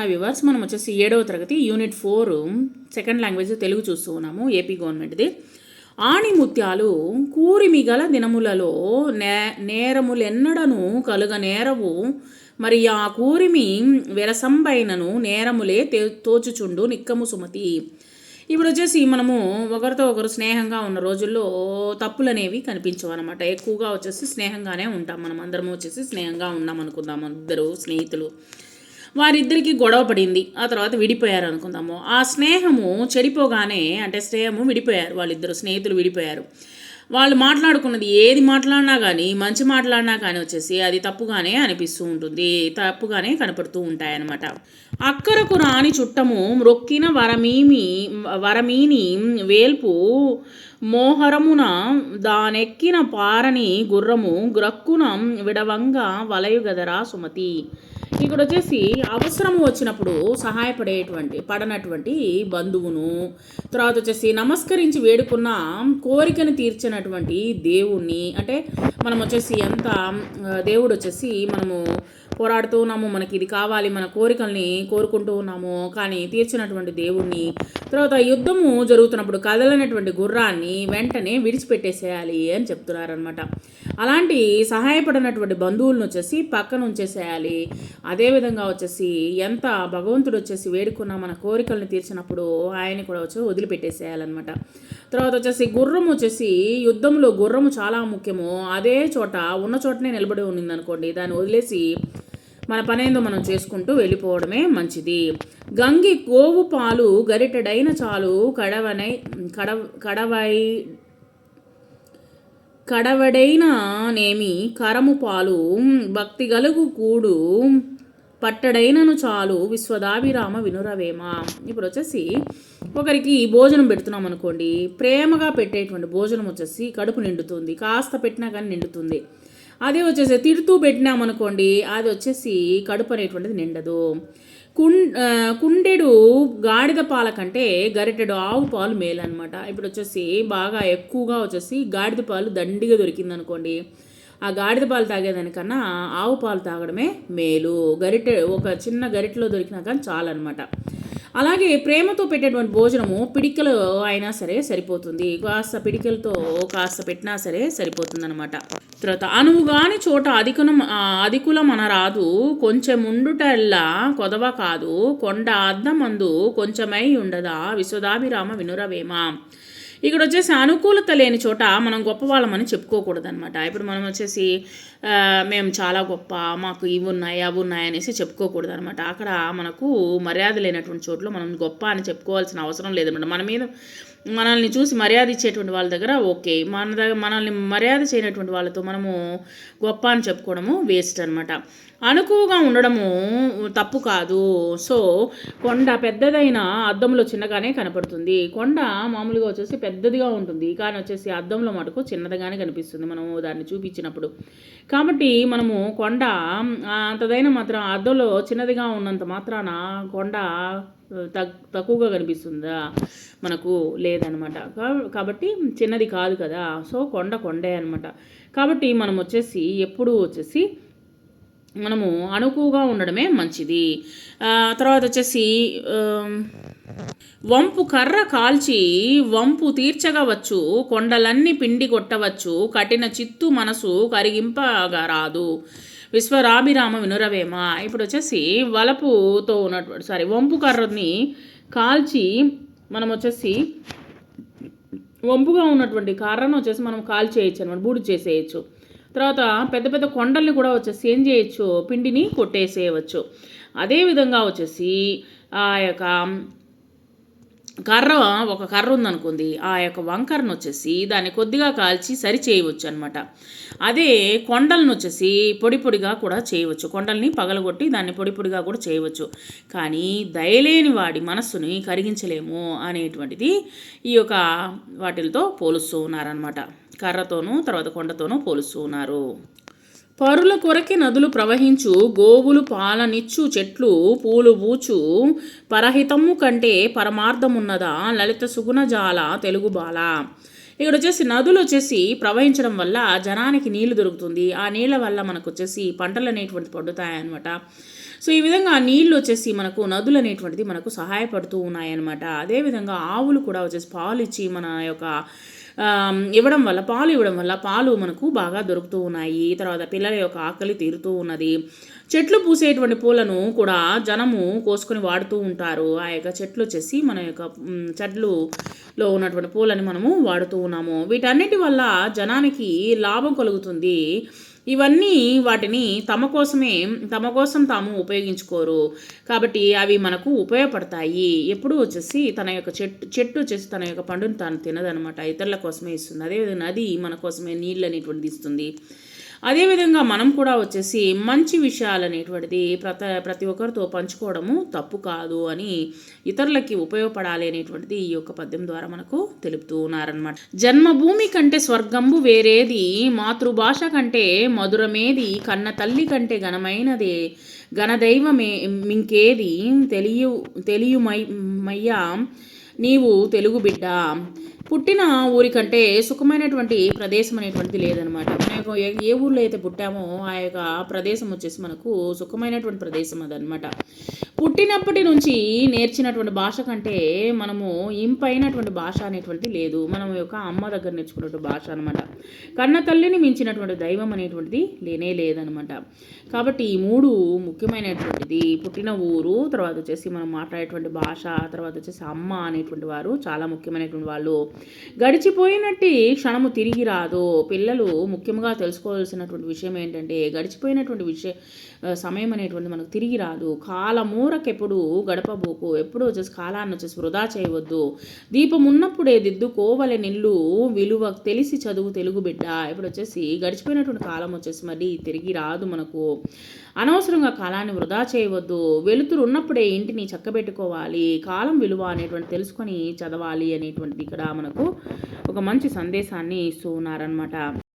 Viewers, మనం వచ్చేసి 7వ తరగతి యూనిట్ 4 సెకండ్ లాంగ్వేజ్ తెలుగు చూస్తూ ఉన్నాము. ఏపీ గవర్నమెంట్ది. ఆణిముత్యాలు కూరిమి గల దినములలో నేరములెన్నడను కలుగ నేరవు, మరి ఆ కూరిమి వెరసంబైనను నేరములే తోచుచుండు నిక్కము సుమతి. ఇప్పుడు వచ్చేసి మనము ఒకరితో ఒకరు స్నేహంగా ఉన్న రోజుల్లో తప్పులు అనేవి కనిపించవు అనమాట. ఎక్కువగా వచ్చేసి స్నేహంగానే ఉంటాం. మనం అందరము వచ్చేసి స్నేహంగా ఉన్నాం అనుకుందాం. ఇద్దరు స్నేహితులు, వారిద్దరికి గొడవ పడింది, ఆ తర్వాత విడిపోయారు అనుకుందాము. ఆ స్నేహము చెడిపోగానే, అంటే స్నేహము విడిపోయారు, వాళ్ళిద్దరు స్నేహితులు విడిపోయారు. వాళ్ళు మాట్లాడుకున్నది ఏది మాట్లాడినా కానీ, మంచి మాట్లాడినా కానీ వచ్చేసి అది తప్పుగానే అనిపిస్తూ ఉంటుంది, తప్పుగానే కనపడుతూ ఉంటాయన్నమాట. అక్కరకు రాని చుట్టము మ్రొక్కిన వరమీని వేల్పు మోహరమున దానెక్కిన పారని గుర్రము గ్రక్కున విడవంగా వలయుగదరా సుమతి. ఇక్కడ వచ్చేసి అవసరం వచ్చినప్పుడు పడనటువంటి బంధువును, తర్వాత వచ్చేసి నమస్కరించి వేడుకున్న కోరికను తీర్చినటువంటి దేవుణ్ణి, అంటే మనం వచ్చేసి ఎంత దేవుడు వచ్చేసి మనము పోరాడుతూ ఉన్నాము, మనకి ఇది కావాలి, మన కోరికల్ని కోరుకుంటూ ఉన్నాము, కానీ తీర్చినటువంటి దేవుణ్ణి, తర్వాత యుద్ధము జరుగుతున్నప్పుడు కదలనటువంటి గుర్రాన్ని వెంటనే విడిచిపెట్టేసేయాలి అని చెప్తున్నారనమాట. అలాంటి సహాయపడినటువంటి బంధువులను వచ్చేసి పక్కన ఉంచేసేయాలి. అదేవిధంగా వచ్చేసి ఎంత భగవంతుడు వచ్చేసి వేడుకున్న మన కోరికలను తీర్చినప్పుడు ఆయన్ని కూడా వచ్చి వదిలిపెట్టేసేయాలన్నమాట. తర్వాత వచ్చేసి గుర్రం వచ్చేసి యుద్ధంలో గుర్రము చాలా ముఖ్యము. అదే చోట ఉన్న చోటనే నిలబడి ఉన్నింది అనుకోండి, దాన్ని వదిలేసి మన పనేందో మనం చేసుకుంటూ వెళ్ళిపోవడమే మంచిది. గంగి గోవు పాలు గరిటెడైన చాలు కడవడైన నేమి కరము పాలు భక్తి గలుగు కూడు పట్టడైనను చాలు విశ్వదాభిరామ వినురవేమ. ఇప్పుడు వచ్చేసి ఒకరికి భోజనం పెడుతున్నాం అనుకోండి, ప్రేమగా పెట్టేటువంటి భోజనం వచ్చేసి కడుపు నిండుతుంది, కాస్త పెట్టినా కానీ నిండుతుంది. అదే వచ్చేసి తిడుతూ పెట్టినామనుకోండి, అది వచ్చేసి కడుపు అనేటువంటిది నిండదు. కుండెడు గాడిద పాల కంటే గరిటెడు ఆవు పాలు మేలు అనమాట. ఇప్పుడు వచ్చేసి బాగా ఎక్కువగా వచ్చేసి గాడిద పాలు దండిగా దొరికింది అనుకోండి, ఆ గాడిద పాలు తాగేదానికన్నా ఆవు పాలు తాగడమే మేలు. ఒక చిన్న గరిటెలో దొరికినా కానీ చాలన్నమాట. అలాగే ప్రేమతో పెట్టేటువంటి భోజనము పిడికలు అయినా సరే సరిపోతుంది, కాస్త పిడికలతో కాస్త పెట్టినా సరే సరిపోతుంది అనమాట. తర్వాత అనువుగాని చోట అధికులం అనరాదు, కొంచెముండుటల్లా కొదవ కాదు, కొండ అద్దమందు కొంచెమై ఉండదా విశ్వదాభిరామ వినురవేమ. ఇక్కడ వచ్చేసి అనుకూలత లేని చోట మనం గొప్పవాళ్ళమని చెప్పుకోకూడదు అనమాట. ఇప్పుడు మనం వచ్చేసి మేము చాలా గొప్ప, మాకు ఇవి ఉన్నాయి అవి ఉన్నాయి అనేసి చెప్పుకోకూడదు అనమాట. అక్కడ మనకు మర్యాద లేనటువంటి చోట్ల మనం గొప్ప అని చెప్పుకోవాల్సిన అవసరం లేదనమాట. మనల్ని చూసి మర్యాద ఇచ్చేటువంటి వాళ్ళ దగ్గర ఓకే, మనల్ని మర్యాద చేయనటువంటి వాళ్ళతో మనము గొప్ప అని చెప్పుకోవడము వేస్ట్ అనమాట. అనుకువగా ఉండడము తప్పు కాదు. సో కొండ పెద్దదైన అద్దంలో చిన్నగానే కనపడుతుంది. కొండ మామూలుగా వచ్చేసి పెద్దదిగా ఉంటుంది, కానీ వచ్చేసి అద్దంలో మటుకు చిన్నదిగానే కనిపిస్తుంది మనము దాన్ని చూపించినప్పుడు. కాబట్టి మనము కొండ అంతదైన మాత్రం అద్దంలో చిన్నదిగా ఉన్నంత మాత్రాన కొండ తక్కువగా కనిపిస్తుందా? మనకు లేదనమాట. కాబట్టి చిన్నది కాదు కదా, సో కొండే అనమాట. కాబట్టి మనం వచ్చేసి ఎప్పుడూ వచ్చేసి మనము అనుకువగా ఉండడమే మంచిది. తర్వాత వచ్చేసి వంపు కర్ర కాల్చి వంపు తీర్చగవచ్చు, కొండలన్నీ పిండి కొట్టవచ్చు, కఠిన చిత్తు మనసు కరిగింపగా రాదు విశ్వరాభిరామ వినురవేమ. ఇప్పుడు వచ్చేసి వలపుతో ఉన్నటువంటి వంపు కర్రని కాల్చి మనం వచ్చేసి వంపుగా ఉన్నటువంటి కర్రను వచ్చేసి మనం కాల్చేయచ్చు అనమాట, బూడి చేసేయచ్చు. తర్వాత పెద్ద పెద్ద కొండల్ని కూడా వచ్చేసి ఏం చేయొచ్చు, పిండిని కొట్టేసేయవచ్చు. అదేవిధంగా వచ్చేసి ఆ యొక్క ఒక కర్ర ఉందనుకుంది, ఆ యొక్క వంకరను వచ్చేసి దాన్ని కొద్దిగా కాల్చి సరి చేయవచ్చు అనమాట. అదే కొండలను వచ్చేసి పొడిగా కూడా చేయవచ్చు, కొండల్ని పగలగొట్టి దాన్ని పొడిగా కూడా చేయవచ్చు. కానీ దయలేని వాడి మనస్సుని కరిగించలేము అనేటువంటిది ఈ యొక్క వాటిలతో పోలుస్తూ ఉన్నారనమాట. కర్రతోనూ తర్వాత కొండతోనూ పోలుస్తూ ఉన్నారు. పరుల కొరకి నదులు ప్రవహించు, గోవులు పాలనిచ్చు, చెట్లు పూలు బూచు, పరహితము కంటే పరమార్థమున్నదా లలిత సుగుణజాల తెలుగు బాల. ఇక్కడ వచ్చేసి నదులు వచ్చేసి ప్రవహించడం వల్ల జనానికి నీళ్లు దొరుకుతుంది, ఆ నీళ్ళ వల్ల మనకు వచ్చేసి పంటలు అనేటువంటి పండుతాయన్నమాట. సో ఈ విధంగా నీళ్ళు వచ్చేసి మనకు నదులు అనేటువంటిది మనకు సహాయపడుతూ ఉన్నాయన్నమాట. అదేవిధంగా ఆవులు కూడా వచ్చేసి పాలు ఇచ్చి మన యొక్క పాలు ఇవ్వడం వల్ల పాలు మనకు బాగా దొరుకుతూ ఉన్నాయి. తర్వాత పిల్లల యొక్క ఆకలి తీరుతూ ఉన్నది. చెట్లు పూసేటువంటి పూలను కూడా జనము కోసుకొని వాడుతూ ఉంటారు. ఆ యొక్క చెట్లు వచ్చేసి మన యొక్క చెట్లులో ఉన్నటువంటి పూలని మనము వాడుతూ ఉన్నాము. వీటన్నిటి వల్ల జనానికి లాభం కలుగుతుంది. ఇవన్నీ వాటిని తమ కోసం తాము ఉపయోగించుకోరు కాబట్టి అవి మనకు ఉపయోగపడతాయి. ఎప్పుడు వచ్చేసి తన యొక్క చెట్టు వచ్చేసి తన యొక్క పండుని తాను తినదనమాట, ఇతరుల కోసమే ఇస్తుంది. అదేవిధంగా నది మన కోసమే నీళ్ళు అనేటువంటిది ఇస్తుంది. అదేవిధంగా మనం కూడా వచ్చేసి మంచి విషయాలు అనేటువంటిది ప్రతి ఒక్కరితో పంచుకోవడము తప్పు కాదు అని, ఇతరులకి ఉపయోగపడాలి అనేటువంటిది ఈ యొక్క పద్యం ద్వారా మనకు తెలుపుతూ ఉన్నారనమాట. జన్మభూమి కంటే స్వర్గంబు వేరేది, మాతృభాష కంటే మధురమేది, కన్న తల్లి కంటే ఘనమైనదే, ఘనదైవమే మింకేది, తెలియుమయ్యా నీవు తెలుగు బిడ్డ. పుట్టిన ఊరికంటే సుఖమైనటువంటి ప్రదేశం అనేటువంటిది లేదనమాట. మన యొక్క ఏ ఊర్లో అయితే పుట్టామో ఆ యొక్క ప్రదేశం వచ్చేసి మనకు సుఖమైనటువంటి ప్రదేశం అదనమాట. పుట్టినప్పటి నుంచి నేర్చినటువంటి భాష కంటే మనము ఇంపైనటువంటి భాష అనేటువంటిది లేదు. మనం యొక్క అమ్మ దగ్గర నేర్చుకున్నటువంటి భాష అనమాట. కన్న తల్లిని మించినటువంటి దైవం అనేటువంటిది లేనే లేదనమాట. కాబట్టి ఈ మూడు ముఖ్యమైనటువంటిది. పుట్టిన ఊరు, తర్వాత వచ్చేసి మనం మాట్లాడేటువంటి భాష, తర్వాత వచ్చేసి అమ్మ అనేటువంటి వారు చాలా ముఖ్యమైనటువంటి వాళ్ళు. గడిచిపోయినట్టు క్షణము తిరిగి రాదు. పిల్లలు ముఖ్యంగా తెలుసుకోవాల్సినటువంటి విషయం ఏంటంటే, గడిచిపోయినటువంటి సమయం అనేటువంటి మనకు తిరిగి రాదు. కాలమూరకెప్పుడు గడపబోకు, ఎప్పుడు వచ్చేసి కాలాన్ని వచ్చేసి వృధా చేయవద్దు. దీపం ఉన్నప్పుడే దిద్దుకోవలె నిల్లు, విలువ తెలిసి చదువు తెలుగు బిడ్డ. ఇప్పుడు వచ్చేసి గడిచిపోయినటువంటి కాలం వచ్చేసి మరి తిరిగి రాదు మనకు. అనవసరంగా కాలాన్ని వృధా చేయవద్దు. వెలుతురు ఉన్నప్పుడే ఇంటిని చక్కబెట్టుకోవాలి. కాలం విలువ అనేటువంటి తెలుసుకొని చదవాలి అనేటువంటిది ఇక్కడ మనకు ఒక మంచి సందేశాన్ని ఇస్తూ ఉన్నారనమాట.